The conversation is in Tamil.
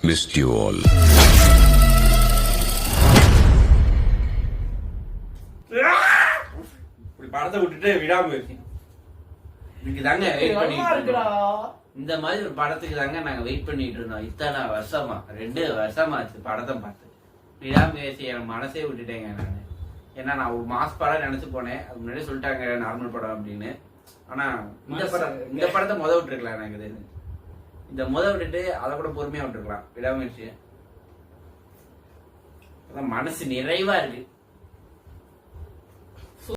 Missed you all. படத்தை விட்டுட்டு விடாமுயற்சி இதுக்கு தாங்க வெயிட் பண்ணிட்டு இந்த மாதிரி ஒரு படத்துக்கு தாங்க நாங்க வெயிட் பண்ணிட்டு இருந்தோம் இத்தனை வருஷமா 2 வருஷமா ஆச்சு படத்தை பார்த்து. விடாமுயற்சி என் மனசே விட்டுட்டேங்க நானு. ஏன்னா நான் ஒரு மாஸ் படம் நினைச்சு போனேன், அது முன்னாடியே சொல்லிட்டாங்க நார்மல் படம் அப்படின்னு. ஆனா இந்த படத்தை விட்டுருக்கலாம். எனக்கு தெரிஞ்சு இந்த விட்டுட்டு அதை கூட பொறுமையா விட்டுருக்கலாம் விடாமுயற்சியை. மனசு நிறைவா இருக்கு.